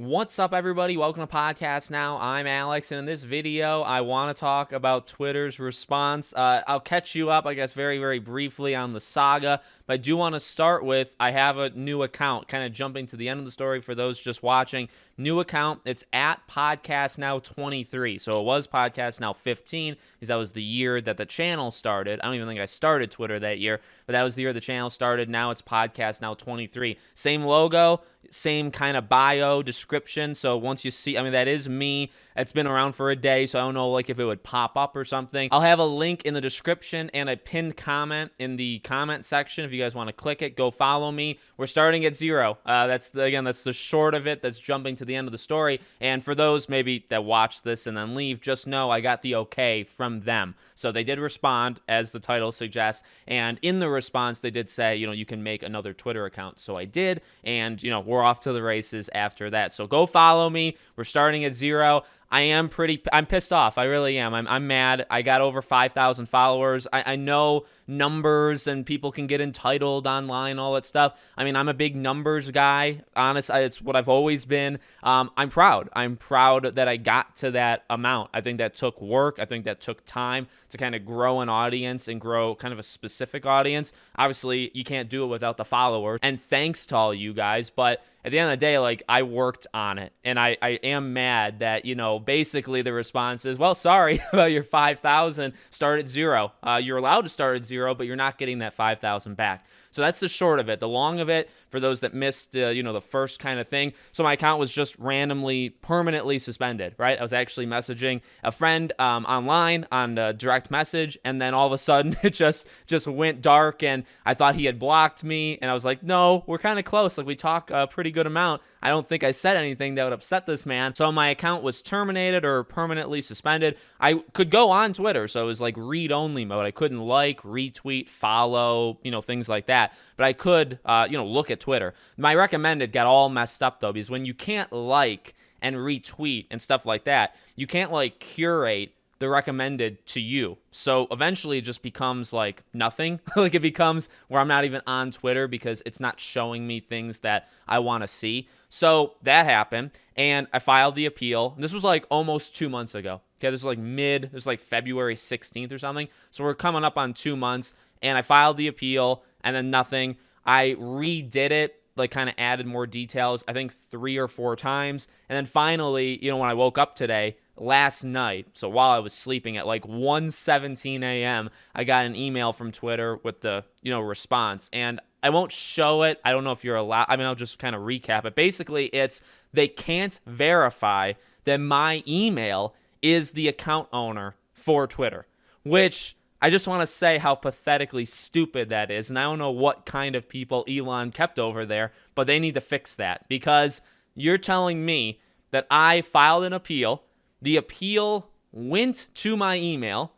What's up, everybody? Welcome to Podcast Now. I'm Alex, and in this video, I want to talk about Twitter's response. I'll catch you up, I guess, very, very briefly on the saga, but I do want to start with, I have a new account, kind of jumping to the end of the story for those just watching. New account, it's at Podcast Now 23. So it was Podcast Now 15, because that was the year that the channel started. I don't even think I started Twitter that year, but that was the year the channel started. Now it's Podcast Now 23. Same logo, same kind of bio description. So once you see, I mean, that is me. It's been around for a day, so I don't know like if it would pop up or something. I'll have a link in the description and a pinned comment in the comment section. If you guys want to click it, go follow me. We're starting at 0. That's the short of it. That's jumping to the end of the story. And for those maybe that watch this and then leave, just know I got the okay from them. So they did respond, as the title suggests. And in the response, they did say, you can make another Twitter account. So I did. And, we're off to the races after that. So go follow me. We're starting at 0. I'm pissed off. I really am. I'm mad. I got over 5,000 followers. I know numbers and people can get entitled online, all that stuff. I mean, I'm a big numbers guy. Honestly, it's what I've always been. I'm proud. I'm proud that I got to that amount. I think that took work. I think that took time to kind of grow an audience and grow kind of a specific audience. Obviously, you can't do it without the followers. And thanks to all you guys, but at the end of the day, like, I worked on it, and I am mad that, basically the response is, well, sorry about your 5,000, start at 0. You're allowed to start at 0, but you're not getting that 5,000 back. So that's the short of it. The long of it, for those that missed, the first kind of thing. So my account was just randomly, permanently suspended, right? I was actually messaging a friend online on direct message, and then all of a sudden it just went dark, and I thought he had blocked me, and I was like, no, we're kind of close. Like, we talk a pretty good amount. I don't think I said anything that would upset this man. So my account was terminated or permanently suspended. I could go on Twitter, so it was like read-only mode. I couldn't like, retweet, follow, things like that. But I could, look at Twitter. My recommended got all messed up, though, because when you can't like and retweet and stuff like that, you can't, like, curate the recommended to you. So eventually it just becomes like nothing. Like, it becomes where I'm not even on Twitter because it's not showing me things that I want to see. So that happened, and I filed the appeal. This was like almost 2 months ago. Okay, this was like February 16th or something. So we're coming up on 2 months, and I filed the appeal, and then nothing. I redid it, like, kind of added more details, I think 3 or 4 times. And then finally, when I woke up today, last night, so while I was sleeping at like 1:17 a.m., I got an email from Twitter with the, response. And I won't show it. I don't know if you're allowed. I mean, I'll just kind of recap it. Basically, it's they can't verify that my email is the account owner for Twitter, which I just want to say how pathetically stupid that is. And I don't know what kind of people Elon kept over there, but they need to fix that, because you're telling me that I filed an appeal. The appeal went to my email.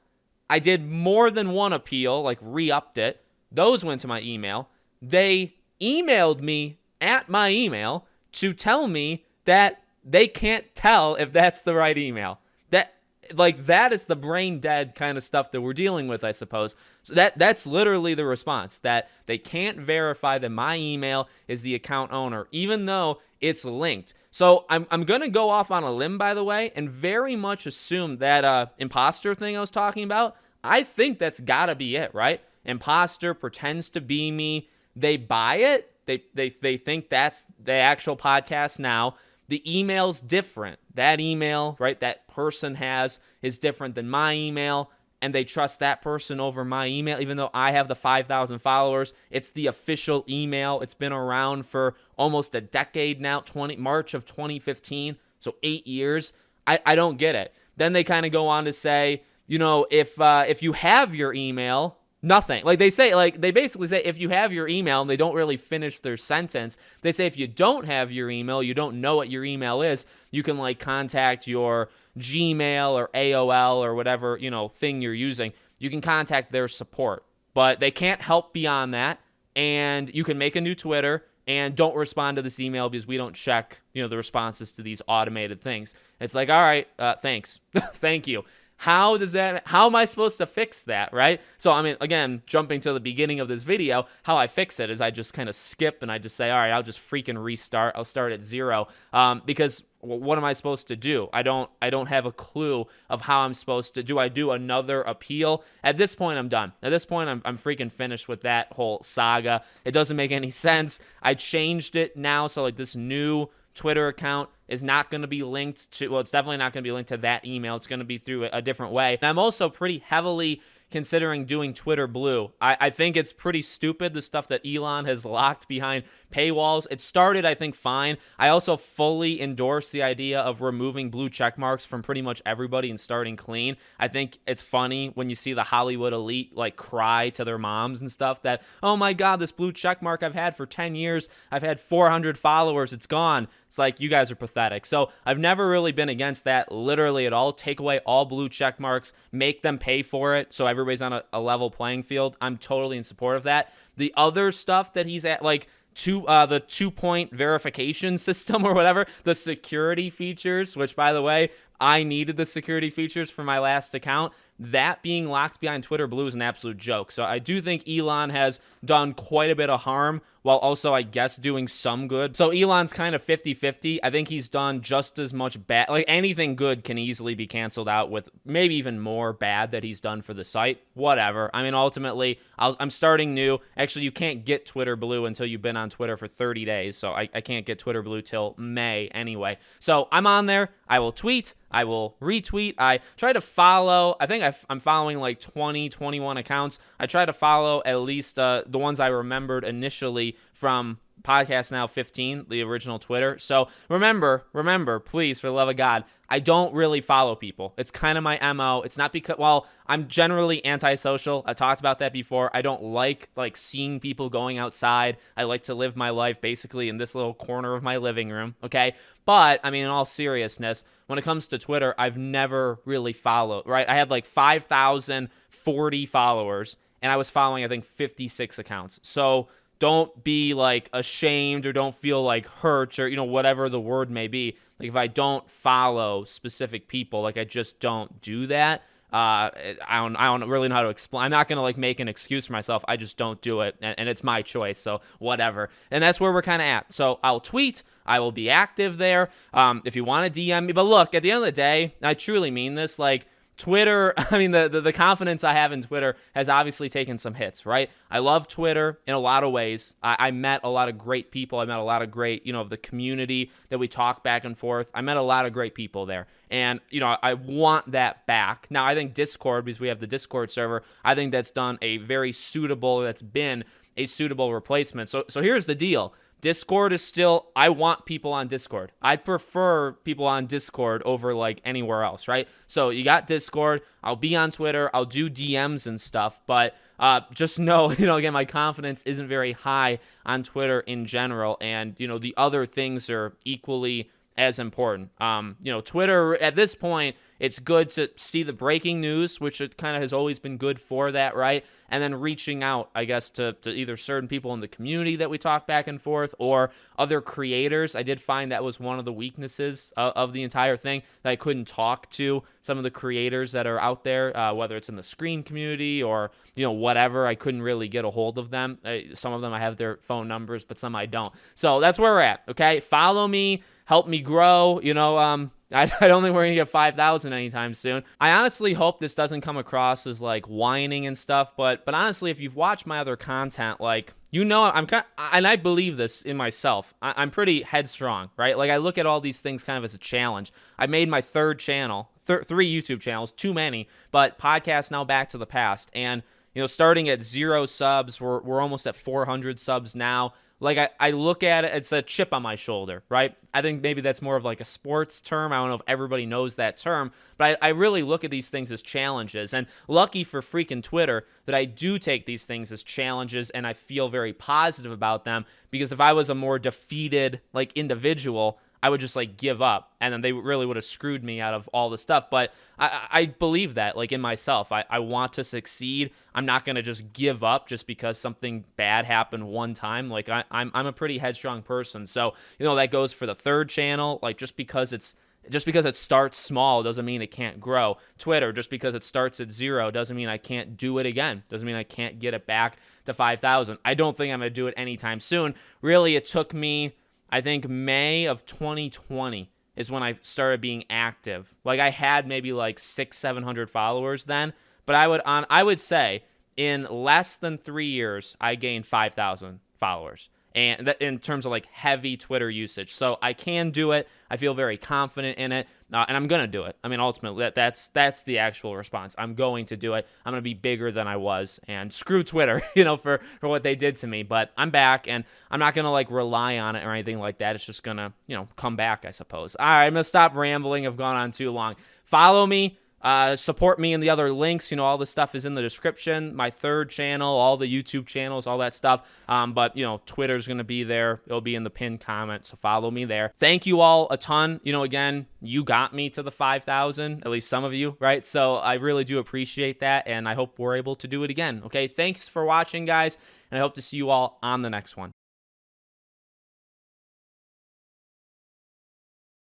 I did more than one appeal, like re-upped it. Those went to my email. They emailed me at my email to tell me that they can't tell if that's the right email. That is the brain dead kind of stuff that we're dealing with, I suppose. So that's literally the response, that they can't verify that my email is the account owner, even though it's linked. So I'm going to go off on a limb, by the way, and very much assume that imposter thing I was talking about, I think that's got to be it, right? Imposter pretends to be me. They buy it. They think that's the actual Podcast Now. The email's different. That email, right, that person has is different than my email, and they trust that person over my email, even though I have the 5,000 followers. It's the official email. It's been around for almost a decade now, March of 2015, so 8 years. I don't get it. Then they kind of go on to say, if you have your email, nothing. Like, they basically say if you have your email, and they don't really finish their sentence. They say if you don't have your email, you don't know what your email is, you can, like, contact your Gmail or AOL or whatever, thing you're using. You can contact their support, but they can't help beyond that. And you can make a new Twitter and don't respond to this email because we don't check, the responses to these automated things. It's like, all right, thanks. Thank you. How am I supposed to fix that, right? So, I mean, again, jumping to the beginning of this video, how I fix it is I just kind of skip and I just say, all right, I'll just freaking restart. I'll start at 0, because what am I supposed to do? I don't have a clue of how I'm supposed to. Do I do another appeal? At this point, I'm done. At this point, I'm freaking finished with that whole saga. It doesn't make any sense. I changed it now, so like this new Twitter account is not going to be linked to, well, it's definitely not going to be linked to that email. It's going to be through a different way. And I'm also pretty heavily considering doing Twitter Blue. I think it's pretty stupid, the stuff that Elon has locked behind paywalls. It started, I think, fine. I also fully endorse the idea of removing blue check marks from pretty much everybody and starting clean. I think it's funny when you see the Hollywood elite like cry to their moms and stuff that, oh my God, this blue check mark I've had for 10 years, I've had 400 followers, it's gone. It's like, you guys are pathetic. So I've never really been against that literally at all. Take away all blue check marks, make them pay for it so everybody's on a level playing field. I'm totally in support of that. The other stuff that he's at, like the 2-point verification system or whatever, the security features, which by the way, I needed the security features for my last account. That being locked behind Twitter Blue is an absolute joke. So I do think Elon has done quite a bit of harm while also, I guess, doing some good. So Elon's kind of 50-50. I think he's done just as much bad. Like anything good can easily be canceled out with maybe even more bad that he's done for the site. Whatever. I mean, ultimately, I'm starting new. Actually, you can't get Twitter Blue until you've been on Twitter for 30 days. So I can't get Twitter Blue till May anyway. So I'm on there. I will tweet. I will retweet. I try to follow, I think I'm following like 20, 21 accounts. I try to follow at least the ones I remembered initially from Podcast Now 15, the original Twitter. So remember, please, for the love of God, I don't really follow people. It's kind of my MO. It's not because, well, I'm generally antisocial. I talked about that before. I don't like seeing people going outside. I like to live my life basically in this little corner of my living room, okay? But, I mean, in all seriousness, when it comes to Twitter, I've never really followed, right? I had like 5,040 followers, and I was following, I think, 56 accounts. So don't be like ashamed or don't feel like hurt or, whatever the word may be. Like if I don't follow specific people, like I just don't do that. I don't really know how to explain. I'm not going to like make an excuse for myself. I just don't do it. And it's my choice. So whatever. And that's where we're kind of at. So I'll tweet. I will be active there. If you want to DM me, but look, at the end of the day, I truly mean this. Like, Twitter, I mean, the confidence I have in Twitter has obviously taken some hits, right? I love Twitter in a lot of ways. I met a lot of great people. I met a lot of great, of the community that we talk back and forth. I met a lot of great people there. And, I want that back. Now, I think Discord, because we have the Discord server, I think that's been a suitable replacement. So here's the deal. Discord is still, I want people on Discord. I prefer people on Discord over like anywhere else, right? So you got Discord. I'll be on Twitter. I'll do DMs and stuff, but just know, again, my confidence isn't very high on Twitter in general. And, the other things are equally as important. Twitter at this point, it's good to see the breaking news, which it kind of has always been good for that, right? And then reaching out, I guess, to either certain people in the community that we talk back and forth or other creators. I did find that was one of the weaknesses of the entire thing, that I couldn't talk to some of the creators that are out there, whether it's in the Scream community or, whatever. I couldn't really get a hold of them. Some of them I have their phone numbers, but some I don't. So that's where we're at, okay? Follow me. Help me grow. I don't think we're going to get 5,000 anytime soon. I honestly hope this doesn't come across as like whining and stuff, but honestly, if you've watched my other content, like, I'm kind of, and I believe this in myself. I'm pretty headstrong, right? Like I look at all these things kind of as a challenge. I made my third channel, 3 YouTube channels, too many, but podcast Now Back to the Past. And, starting at 0 subs, we're almost at 400 subs now. Like, I look at it, it's a chip on my shoulder, right? I think maybe that's more of like a sports term. I don't know if everybody knows that term, but I really look at these things as challenges. And lucky for freaking Twitter that I do take these things as challenges and I feel very positive about them, because if I was a more defeated like individual, I would just like give up, and then they really would have screwed me out of all the stuff. But I believe that, like, in myself. I want to succeed. I'm not going to just give up just because something bad happened one time. Like, I'm a pretty headstrong person. So, that goes for the third channel. Like, just because it starts small doesn't mean it can't grow. Twitter, just because it starts at 0 doesn't mean I can't do it again. Doesn't mean I can't get it back to 5,000. I don't think I'm going to do it anytime soon. Really, it took me, I think, May of 2020 is when I started being active. Like, I had maybe like 600-700 followers then, but I would say in less than 3 years, I gained 5,000 followers. And that in terms of like heavy Twitter usage. So I can do it. I feel very confident in it. And I'm going to do it. I mean, ultimately, that's the actual response. I'm going to do it. I'm going to be bigger than I was. And screw Twitter, for what they did to me. But I'm back, and I'm not going to like rely on it or anything like that. It's just going to, come back, I suppose. All right, I'm going to stop rambling. I've gone on too long. Follow me. Support me in the other links. All this stuff is in the description. My third channel, all the YouTube channels, all that stuff. But Twitter's going to be there. It'll be in the pinned comment. So follow me there. Thank you all a ton. Again, you got me to the 5,000, at least some of you, right? So I really do appreciate that. And I hope we're able to do it again. Okay. Thanks for watching, guys. And I hope to see you all on the next one.